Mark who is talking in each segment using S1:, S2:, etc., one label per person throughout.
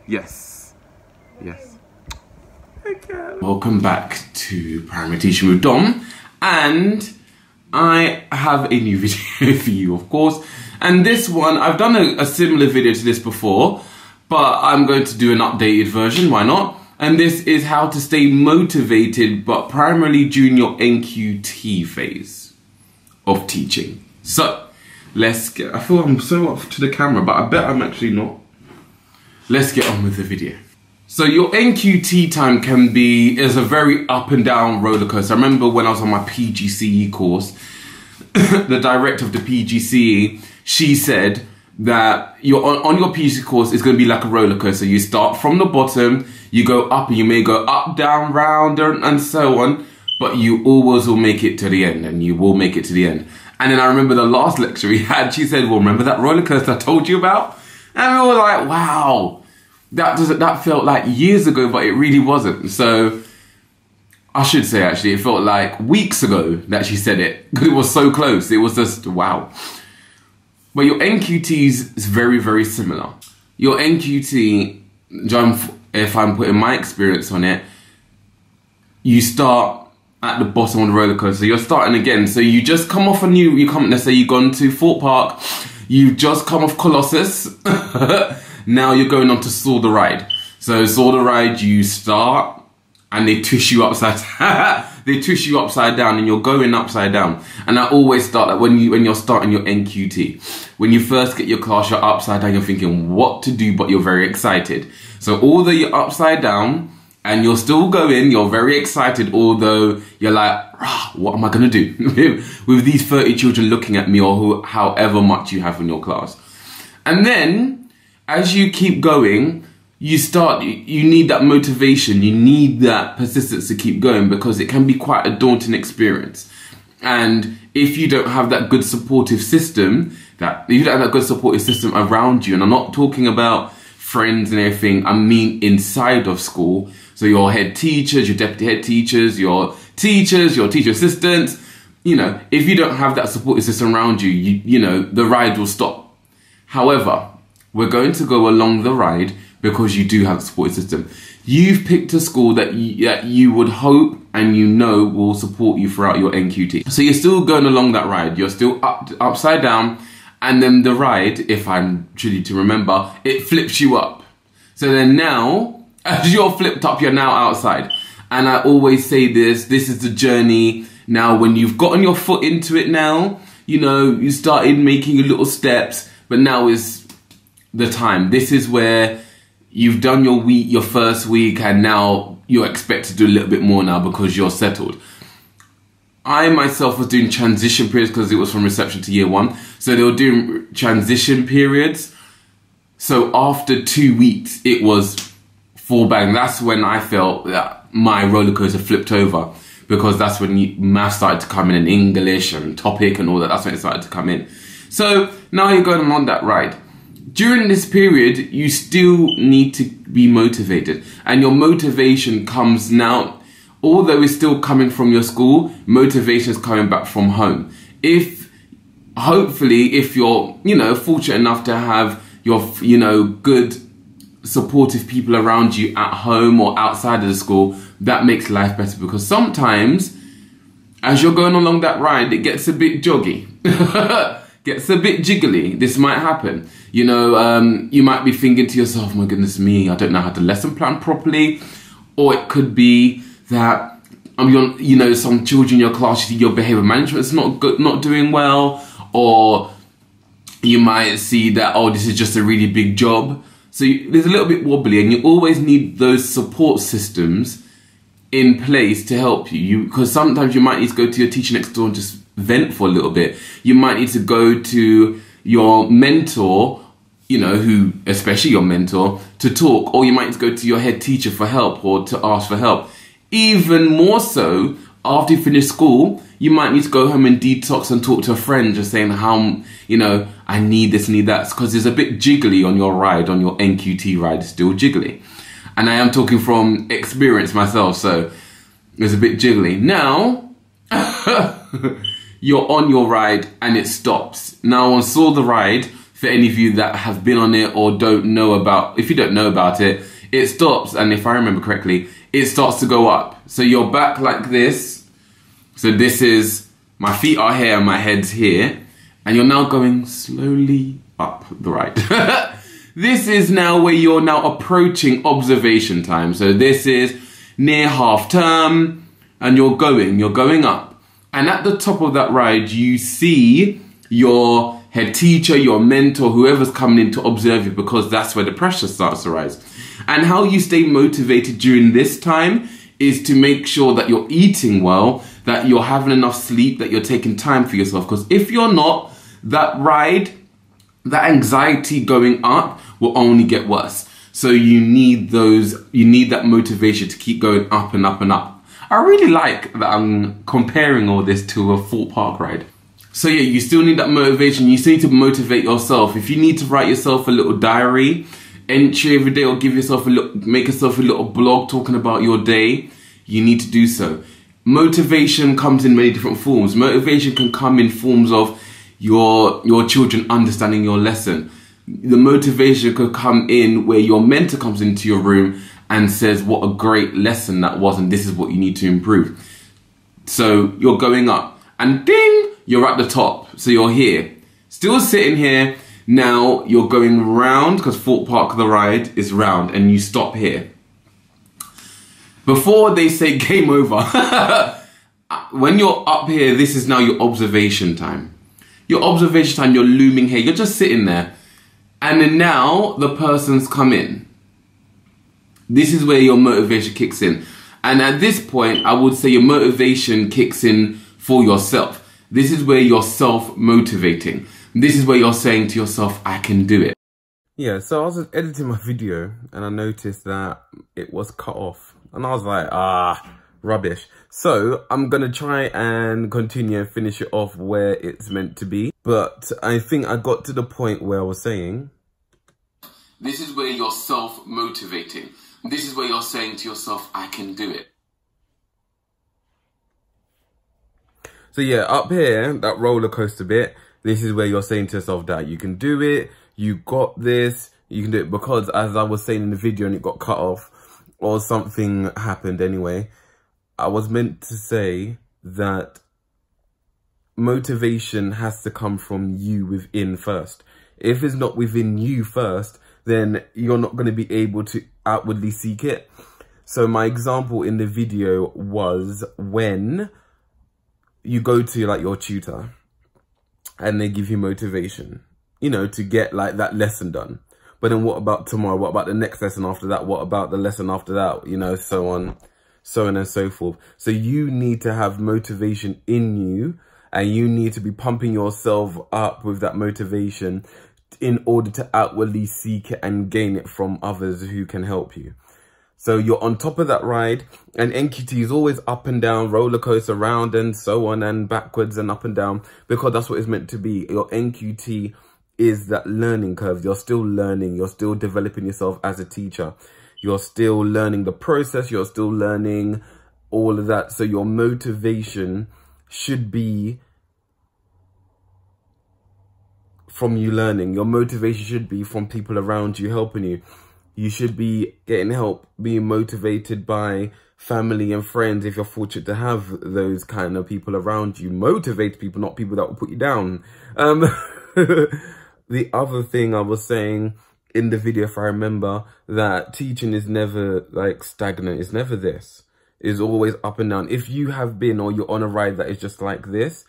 S1: Yes. Yes. Okay. Welcome back to Primary Teaching with Dom, and I have a new video for you, of course. And this one, I've done a similar video to this before, but I'm going to do an updated version, why not? And this is how to stay motivated, but primarily during your NQT phase of teaching. So, let's get, I feel I'm so off to the camera, but I bet I'm actually not. Let's get on with the video. So your NQT time is a very up and down roller coaster. I remember when I was on my PGCE course, the director of the PGCE, she said that on your PGCE course is going to be like a roller coaster. You start from the bottom, you go up, and you may go up, down, round, and so on, but you always will make it to the end, and you will make it to the end. And then I remember the last lecture we had, she said, well, remember that roller coaster I told you about? And we were like, wow. That felt like years ago, but it really wasn't. So I should say, actually, it felt like weeks ago that she said it, because it was so close. It was just wow. But your NQT is very, very similar. Your NQT, if I'm putting my experience on it, you start at the bottom of the roller coaster. You're starting again. So you just come off let's say you've gone to Fort Park, you've just come off Colossus. Now you're going on to Soar the Ride. So Soar the Ride, you start and they twist you upside they twist you upside down, and you're going upside down. And I always start that when you're starting your NQT. When you first get your class, you're upside down, you're thinking what to do, but you're very excited. So although you're upside down and you're still going, you're very excited, although you're like, what am I gonna do with these 30 children looking at me, or however much you have in your class. And then as you keep going, you need that motivation, you need that persistence to keep going, because it can be quite a daunting experience. And if you don't have that good supportive system, around you, and I'm not talking about friends and everything, I mean inside of school. So your head teachers, your deputy head teachers, your teacher assistants, if you don't have that supportive system around you, the ride will stop. However, we're going to go along the ride because you do have a support system. You've picked a school that you would hope and will support you throughout your NQT. So you're still going along that ride. You're still upside down, and then the ride, if I'm truly to remember, it flips you up. So then now, as you're flipped up, you're now outside. And I always say this is the journey. Now, when you've gotten your foot into it now, you started making your little steps, but now is the time. This is where you've done your first week, and now you're expected to do a little bit more now because you're settled. I myself was doing transition periods because it was from reception to year 1. So they were doing transition periods. So after 2 weeks, it was full bang. That's when I felt that my roller coaster flipped over, because that's when math started to come in, and English and topic and all that. That's when it started to come in. So now you're going on that ride. During this period, you still need to be motivated, and your motivation comes now, although it's still coming from your school, motivation is coming back from home. Hopefully, if you're, fortunate enough to have your, good supportive people around you at home or outside of the school, that makes life better, because sometimes as you're going along that ride, it gets a bit joggy. Gets a bit jiggly. This might happen. You might be thinking to yourself, my goodness me, I don't know how to lesson plan properly. Or it could be that, some children in your class, your behavior management is not good, not doing well. Or you might see that, this is just a really big job. So there's a little bit wobbly, and you always need those support systems in place to help you. Because sometimes you might need to go to your teacher next door and just vent for a little bit. You might need to go to your mentor, especially your mentor, to talk, or you might need to go to your head teacher for help, or to ask for help. Even more so, after you finish school, you might need to go home and detox and talk to a friend, just saying how, I need this, need that, because it's a bit jiggly on your ride, on your NQT ride, it's still jiggly. And I am talking from experience myself, so it's a bit jiggly. Now, you're on your ride and it stops. Now on Soar the Ride, for any of you that have been on it or don't know about, if you don't know about it, it stops, and if I remember correctly, it starts to go up. So you're back like this. So this is, my feet are here and my head's here. And you're now going slowly up the ride. This is now where you're now approaching observation time. So this is near half term and you're going up. And at the top of that ride, you see your head teacher, your mentor, whoever's coming in to observe you, because that's where the pressure starts to rise. And how you stay motivated during this time is to make sure that you're eating well, that you're having enough sleep, that you're taking time for yourself. Because if you're not, that ride, that anxiety going up will only get worse. So you need that motivation to keep going up and up and up. I really like that I'm comparing all this to a Thorpe Park ride. So yeah, you still need that motivation. You still need to motivate yourself. If you need to write yourself a little diary entry every day, or give yourself make yourself a little blog talking about your day, you need to do so. Motivation comes in many different forms. Motivation can come in forms of your children understanding your lesson. The motivation could come in where your mentor comes into your room and says what a great lesson that was, and this is what you need to improve. So you're going up and ding, you're at the top. So you're here, still sitting here. Now you're going round, because Thorpe Park, the ride, is round, and you stop here. Before they say game over, when you're up here, this is now your observation time. Your observation time, you're looming here, you're just sitting there. And then now the person's come in. This is where your motivation kicks in. And at this point, I would say your motivation kicks in for yourself. This is where you're self-motivating. This is where you're saying to yourself, I can do it. Yeah, so I was editing my video and I noticed that it was cut off. And I was like, rubbish. So I'm going to try and continue and finish it off where it's meant to be. But I think I got to the point where I was saying, this is where you're self-motivating. This is where you're saying to yourself, I can do it. So yeah, up here, that roller coaster bit, this is where you're saying to yourself that you can do it, you got this, you can do it. Because as I was saying in the video and it got cut off, or something happened anyway, I was meant to say that motivation has to come from you within first. If it's not within you first, then you're not going to be able to outwardly seek it. So my example in the video was when you go to like your tutor and they give you motivation, you know, to get like that lesson done. But then what about tomorrow? What about the next lesson after that? What about the lesson after that? You know, so on and so forth. So you need to have motivation in you, and you need to be pumping yourself up with that motivation in order to outwardly seek it and gain it from others who can help you. So you're on top of that ride, and NQT is always up and down, roller coaster, round and so on, and backwards and up and down, because that's what it's meant to be. Your NQT is that learning curve. You're still learning. You're still developing yourself as a teacher. You're still learning the process. You're still learning all of that. So your motivation should be from you learning. Your motivation should be from people around you helping you. You should be getting help, being motivated by family and friends if you're fortunate to have those kind of people around you. Motivate people, not people that will put you down. The other thing I was saying in the video, if I remember, that teaching is never like stagnant. It's never this. It's always up and down. If you have been, or you're on a ride that is just like this,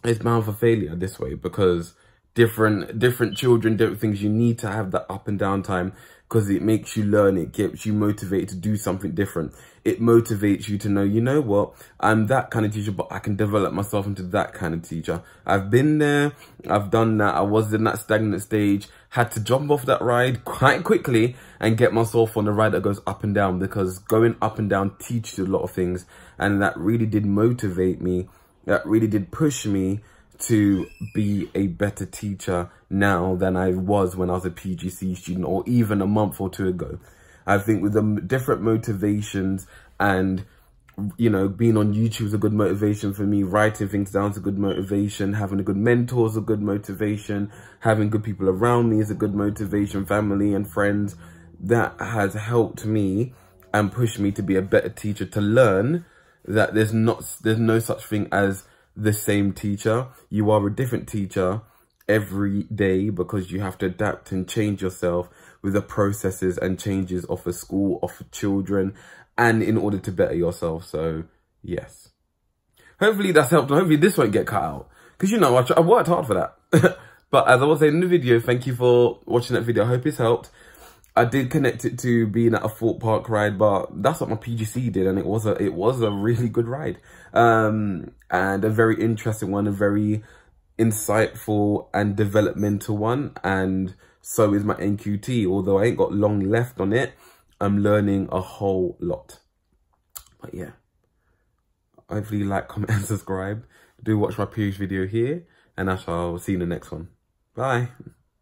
S1: it's bound for failure this way, because different children, different things, you need to have that up and down time, because it makes you learn, it gets you motivated to do something different. It motivates you to know, you know what, I'm that kind of teacher, but I can develop myself into that kind of teacher. I've been there, I've done that, I was in that stagnant stage, had to jump off that ride quite quickly and get myself on a ride that goes up and down, because going up and down teaches you a lot of things, and that really did motivate me, that really did push me to be a better teacher now than I was when I was a PGC student, or even a month or two ago. I think with the different motivations and You know, being on YouTube is a good motivation for me. Writing things down is a good motivation. Having a good mentor is a good motivation. Having good people around me is a good motivation. Family and friends. That has helped me and pushed me to be a better teacher, to learn that there's no such thing as the same teacher. You are a different teacher every day, because you have to adapt and change yourself with the processes and changes of a school, of children, and in order to better yourself. So yes, hopefully that's helped. Hopefully this won't get cut out, because you know I worked hard for that. But as I was saying in the video, thank you for watching that video. I hope it's helped. I did connect it to being at a Thought Park ride, but that's what my PGC did, and it was a really good ride, and a very interesting one, a very insightful and developmental one. And so is my NQT. Although I ain't got long left on it, I'm learning a whole lot. But yeah, hopefully like, comment and subscribe. Do watch my previous video here, and I shall see you in the next one. Bye.